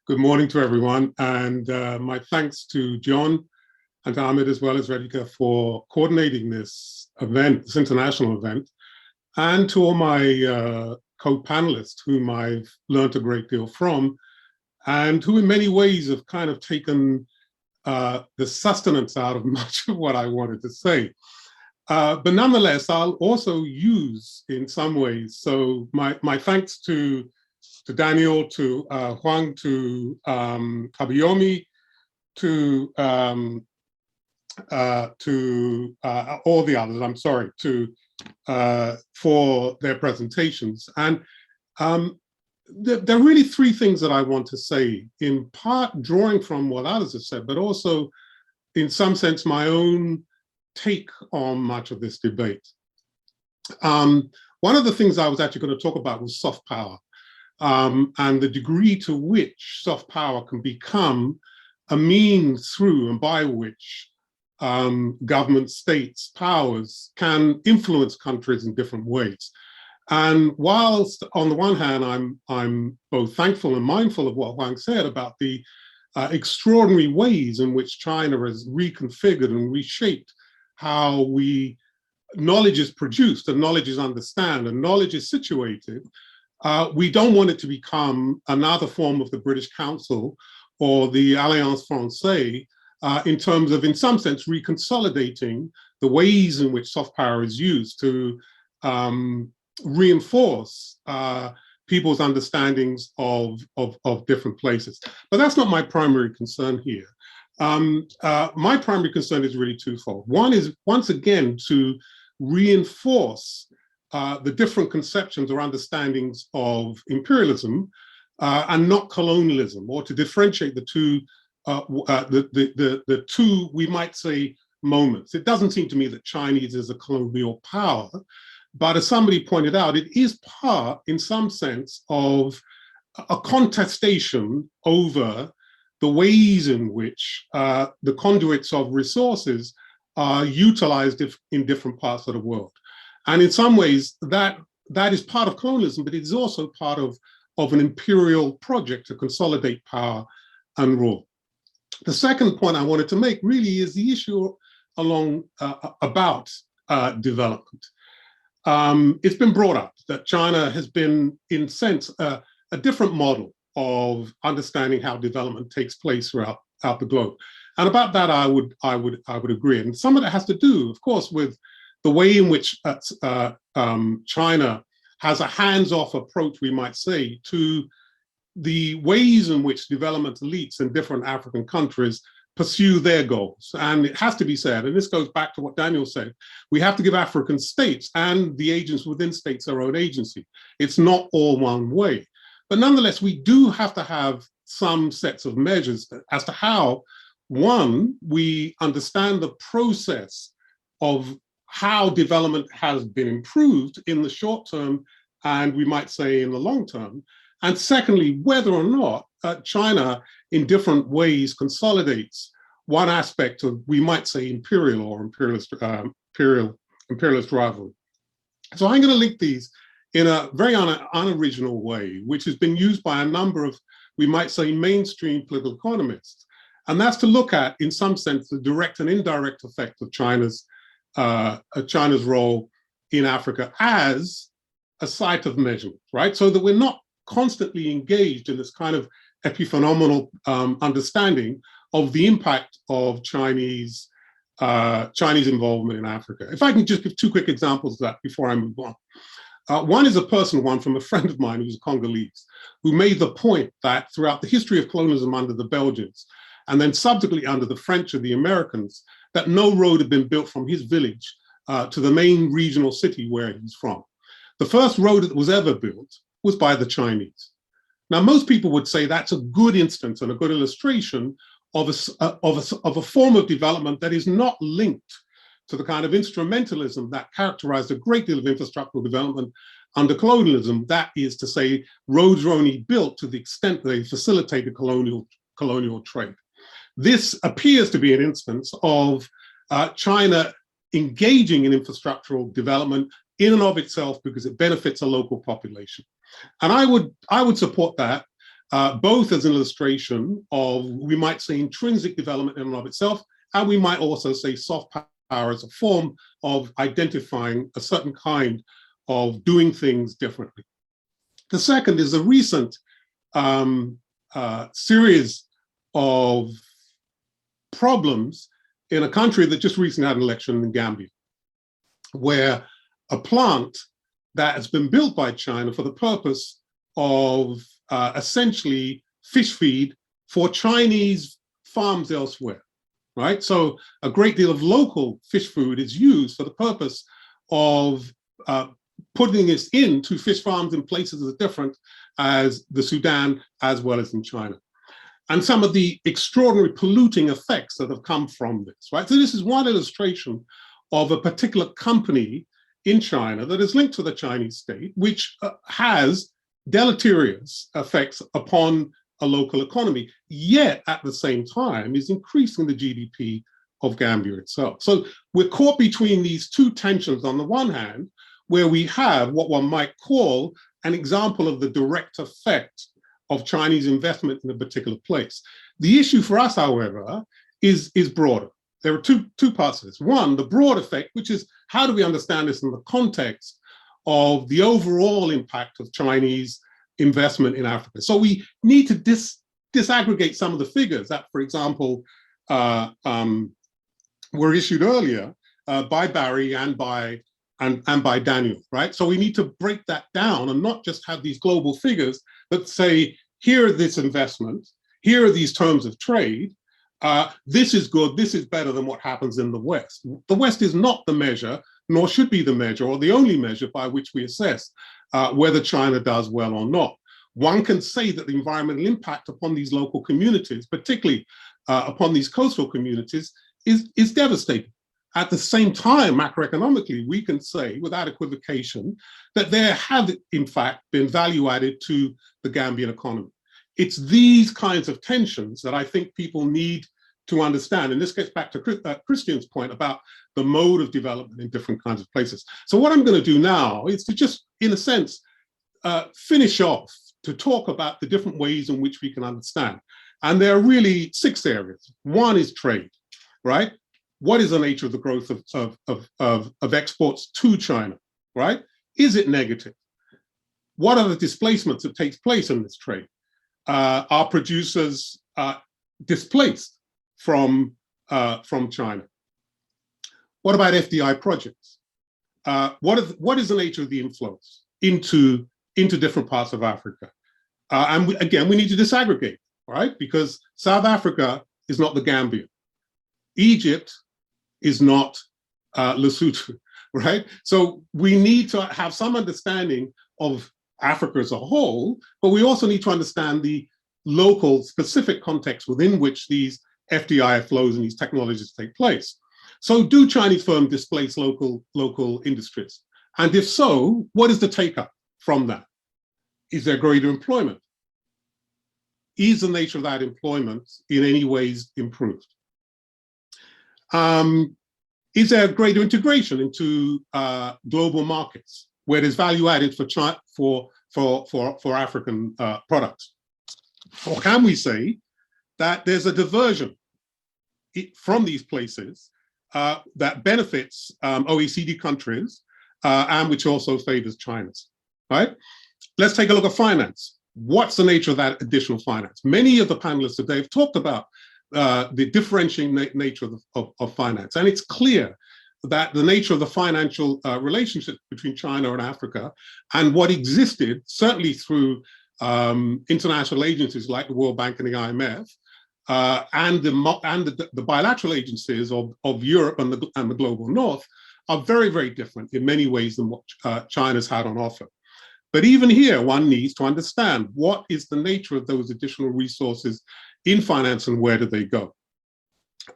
Good morning to everyone, and my thanks to John and Ahmed as well as Radhika for coordinating this event, this international event, and to all my co-panelists whom I've learned a great deal from, and who in many ways have kind of taken the sustenance out of much of what I wanted to say. But nonetheless, I'll also use in some ways, so my thanks to Daniel, to Huang, to Kabayomi, to all the others, I'm sorry, for their presentations. And there are really three things that I want to say, in part drawing from what others have said, but also in some sense my own take on much of this debate. One of the things I was actually going to talk about was soft power. And the degree to which soft power can become a means through and by which government, states, powers can influence countries in different ways. And whilst on the one hand, I'm both thankful and mindful of what Huang said about the extraordinary ways in which China has reconfigured and reshaped how knowledge is produced and knowledge is understood and knowledge is situated. We don't want it to become another form of the British Council or the Alliance Francaise in terms of, in some sense, reconsolidating the ways in which soft power is used to reinforce people's understandings of different places. But that's not my primary concern here. My primary concern is really twofold. One is, once again, to reinforce the different conceptions or understandings of imperialism and not colonialism, or to differentiate the two, the two, we might say, moments. It doesn't seem to me that Chinese is a colonial power, but as somebody pointed out, it is part, in some sense, of a contestation over the ways in which the conduits of resources are utilized in different parts of the world. And in some ways, that is part of colonialism, but it is also part of an imperial project to consolidate power and rule. The second point I wanted to make really is the issue about development. It's been brought up that China has been, in sense, a different model of understanding how development takes place throughout the globe. And about that, I would agree. And some of that has to do, of course, with the way in which China has a hands-off approach, we might say, to the ways in which development elites in different African countries pursue their goals. And it has to be said, and this goes back to what Daniel said, we have to give African states and the agents within states their own agency. It's not all one way. But nonetheless, we do have to have some sets of measures as to how, one, we understand the process of how development has been improved in the short term, and we might say in the long term. And secondly, whether or not China in different ways consolidates one aspect of, we might say, imperial or imperialist rivalry. So I'm going to link these in a very unoriginal way, which has been used by a number of, we might say, mainstream political economists. And that's to look at, in some sense, the direct and indirect effect of China's role in Africa as a site of measurement, right? So that we're not constantly engaged in this kind of epiphenomenal understanding of the impact of Chinese involvement in Africa. If I can just give two quick examples of that before I move on. One is a personal one from a friend of mine who's a Congolese, who made the point that throughout the history of colonialism under the Belgians, and then subsequently under the French and the Americans, that no road had been built from his village to the main regional city where he's from. The first road that was ever built was by the Chinese. Now, most people would say that's a good instance and a good illustration of a form of development that is not linked to the kind of instrumentalism that characterized a great deal of infrastructural development under colonialism. That is to say, roads were only built to the extent they facilitated colonial trade. This appears to be an instance of China engaging in infrastructural development in and of itself because it benefits a local population. And I would support that both as an illustration of, we might say, intrinsic development in and of itself, and we might also say soft power as a form of identifying a certain kind of doing things differently. The second is a recent series of problems in a country that just recently had an election in Gambia, where a plant that has been built by China for the purpose of essentially fish feed for Chinese farms elsewhere, right? So a great deal of local fish food is used for the purpose of putting this into fish farms in places as different as the Sudan, as well as in China. And some of the extraordinary polluting effects that have come from this, right? So this is one illustration of a particular company in China that is linked to the Chinese state, which has deleterious effects upon a local economy, yet at the same time is increasing the GDP of Gambia itself. So we're caught between these two tensions on the one hand, where we have what one might call an example of the direct effect of Chinese investment in a particular place. The issue for us, however, is broader. There are two parts of this. One, the broad effect, which is how do we understand this in the context of the overall impact of Chinese investment in Africa? So we need to disaggregate some of the figures that, for example, were issued earlier by Barry and by Daniel, right? So we need to break that down and not just have these global figures that say, here are this investment, here are these terms of trade, this is good, this is better than what happens in the West. The West is not the measure, nor should be the measure, or the only measure by which we assess whether China does well or not. One can say that the environmental impact upon these local communities, particularly upon these coastal communities, is devastating. At the same time, macroeconomically, we can say without equivocation that there have, in fact, been value added to the Gambian economy. It's these kinds of tensions that I think people need to understand. And this gets back to Christian's point about the mode of development in different kinds of places. So what I'm going to do now is to just, in a sense, finish off to talk about the different ways in which we can understand. And there are really 6 areas. One is trade, right? What is the nature of the growth of exports to China, right? Is it negative? What are the displacements that takes place in this trade? Are producers displaced from China? What about FDI projects? What is the nature of the inflows into different parts of Africa? And again, we need to disaggregate, right? Because South Africa is not the Gambia. Egypt is not Lesotho, right? So we need to have some understanding of Africa as a whole, but we also need to understand the local specific context within which these FDI flows and these technologies take place. So do Chinese firms displace local industries? And if so, what is the take-up from that? Is there greater employment? Is the nature of that employment in any ways improved? Is there greater integration into global markets where there's value added for African products? Or can we say that there's a diversion from these places that benefits OECD countries and which also favors China's, right? Let's take a look at finance. What's the nature of that additional finance? Many of the panelists today have talked about the differentiating nature of finance. And it's clear that the nature of the financial relationship between China and Africa and what existed, certainly through international agencies like the World Bank and the IMF, and the bilateral agencies of Europe and the global North are very, very different in many ways than what China's had on offer. But even here, one needs to understand what is the nature of those additional resources in finance and where do they go?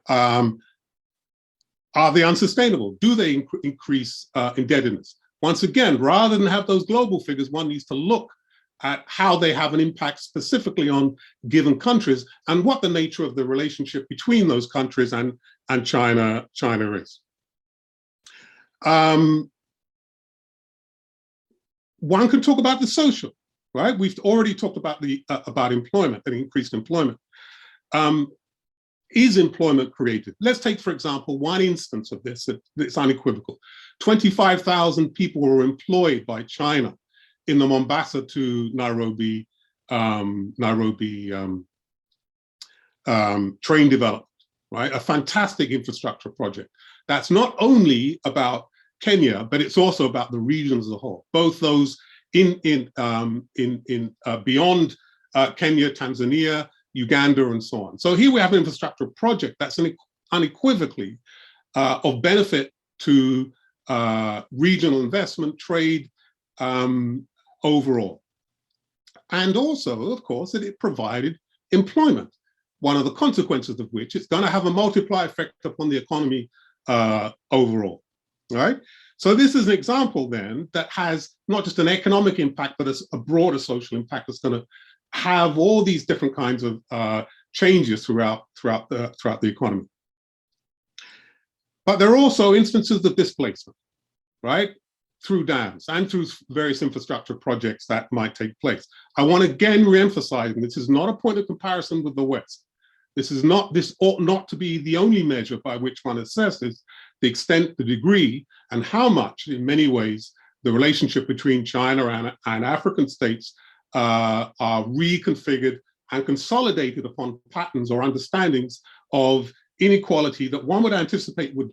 Are they unsustainable? Do they increase indebtedness? Once again, rather than have those global figures, one needs to look at how they have an impact specifically on given countries and what the nature of the relationship between those countries and China is. One can talk about the social, right? We've already talked about about employment and increased employment. Is employment created? Let's take, for example, one instance of this that's unequivocal. 25,000 people were employed by China in the Mombasa to Nairobi train development, right? A fantastic infrastructure project. That's not only about Kenya, but it's also about the region as a whole, both those in beyond Kenya, Tanzania, Uganda, and so on. So here we have an infrastructure project that's unequivocally of benefit to regional investment, trade overall. And also, of course, that it provided employment, one of the consequences of which is going to have a multiplier effect upon the economy overall, right? So this is an example then that has not just an economic impact, but a broader social impact that's going to have all these different kinds of changes throughout the economy. But there are also instances of displacement, right? Through dams and through various infrastructure projects that might take place. I want to again reemphasize, and this is not a point of comparison with the West. This ought not to be the only measure by which one assesses the extent, the degree, and how much, in many ways, the relationship between China and African states are reconfigured and consolidated upon patterns or understandings of inequality that one would anticipate would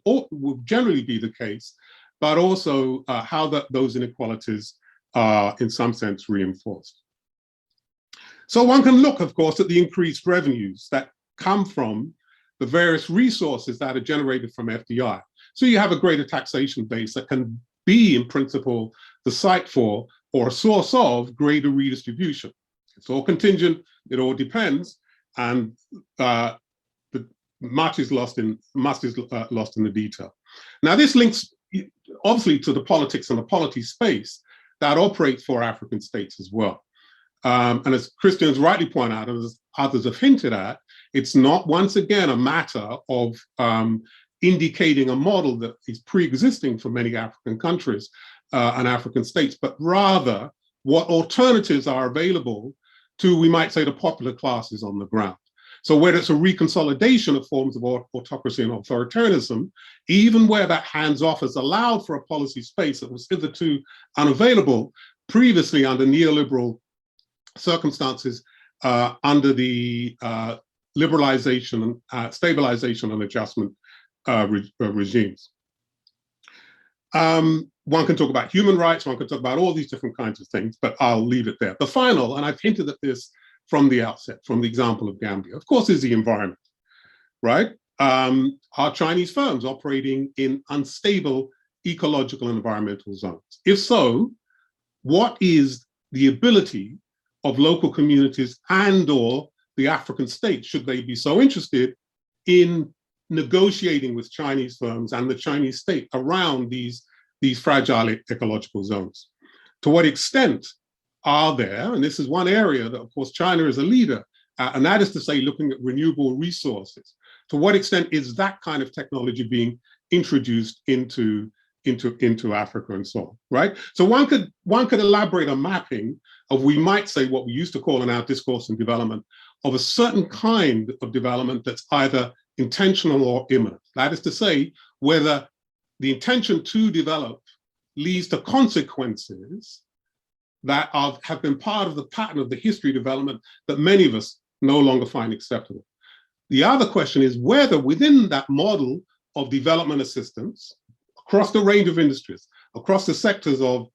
generally be the case, but also how those inequalities are, in some sense, reinforced. So one can look, of course, at the increased revenues that come from the various resources that are generated from FDI. So you have a greater taxation base that can be, in principle, the site for or a source of greater redistribution. It's all contingent, it all depends, and much is lost in the detail. Now, this links obviously to the politics and the polity space that operates for African states as well. And as Christians rightly point out, and as others have hinted at, it's not, once again, a matter of indicating a model that is pre-existing for many African countries and African states, but rather what alternatives are available to, we might say, the popular classes on the ground. So whether it's a reconsolidation of forms of autocracy and authoritarianism, even where that hands-off has allowed for a policy space that was hitherto unavailable previously under neoliberal circumstances, under the liberalization, stabilization and adjustment regimes. One can talk about human rights, one can talk about all these different kinds of things, but I'll leave it there. The final, and I've hinted at this from the outset, from the example of Gambia, of course, is the environment, right? Are Chinese firms operating in unstable ecological and environmental zones? If so, what is the ability of local communities and or the African states, should they be so interested, in negotiating with Chinese firms and the Chinese state around these fragile ecological zones? To what extent are there, and this is one area that, of course, China is a leader, and that is to say, looking at renewable resources. To what extent is that kind of technology being introduced into Africa and so on, right? So one could elaborate a mapping of, we might say, what we used to call in our discourse and development, of a certain kind of development that's either intentional or imminent. That is to say, whether the intention to develop leads to consequences that have been part of the pattern of the history of development that many of us no longer find acceptable. The other question is whether within that model of development assistance, across the range of industries, across the sectors of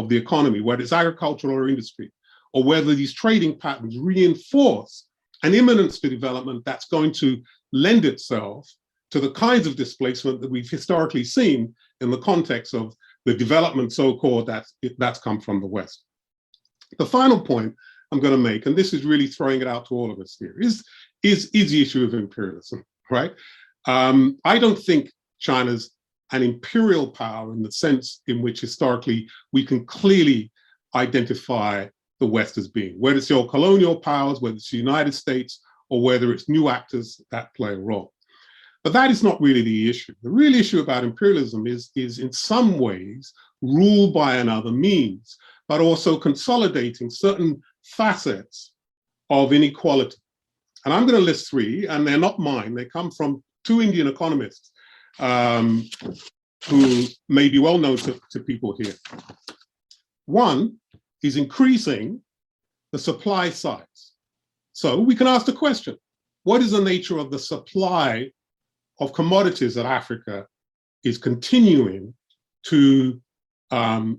the economy, whether it's agricultural or industry, or whether these trading patterns reinforce an imminence to development that's going to lend itself to the kinds of displacement that we've historically seen in the context of the development, so-called, that's come from the West. The final point I'm going to make, and this is really throwing it out to all of us here, is the issue of imperialism, right? I don't think China's an imperial power in the sense in which historically we can clearly identify the West as being, whether it's your colonial powers, whether it's the United States, or whether it's new actors that play a role. But that is not really the issue. The real issue about imperialism is in some ways rule by another means, but also consolidating certain facets of inequality. And I'm going to list three, and they're not mine. They come from two Indian economists who may be well known to people here. One is increasing the supply size. So we can ask the question, what is the nature of the supply of commodities that Africa is continuing to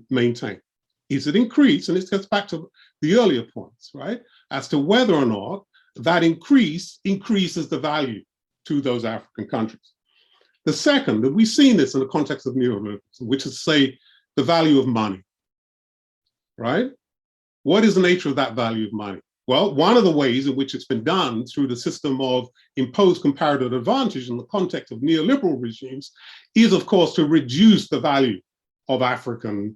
maintain? Is it increased? And this gets back to the earlier points, right? As to whether or not that increase increases the value to those African countries. The second, and we've seen this in the context of neoliberalism, which is, say, the value of money, right? What is the nature of that value of money? Well, one of the ways in which it's been done through the system of imposed comparative advantage in the context of neoliberal regimes is, of course, to reduce the value of African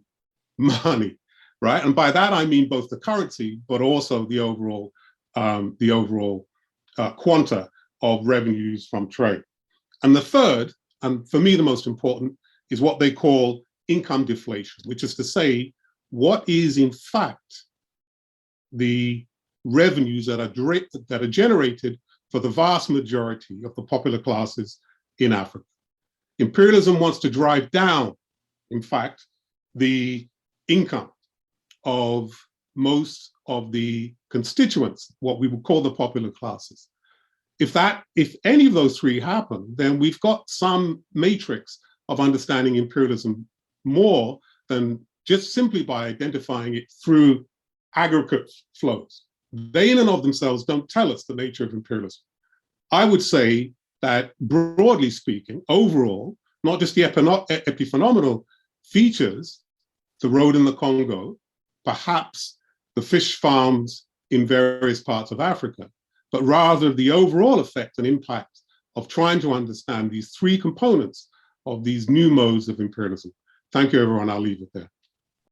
money, right? And by that, I mean both the currency, but also the overall quanta of revenues from trade. And the third, and for me the most important, is what they call income deflation, which is to say, what is in fact the revenues that are generated for the vast majority of the popular classes in Africa. Imperialism wants to drive down, in fact, the income of most of the constituents, what we would call the popular classes. If any of those three happen, then we've got some matrix of understanding imperialism more than just simply by identifying it through aggregate flows. They in and of themselves don't tell us the nature of imperialism. I would say that broadly speaking, overall, not just the epiphenomenal features, the road in the Congo, perhaps the fish farms in various parts of Africa, but rather the overall effect and impact of trying to understand these three components of these new modes of imperialism. Thank you, everyone. I'll leave it there.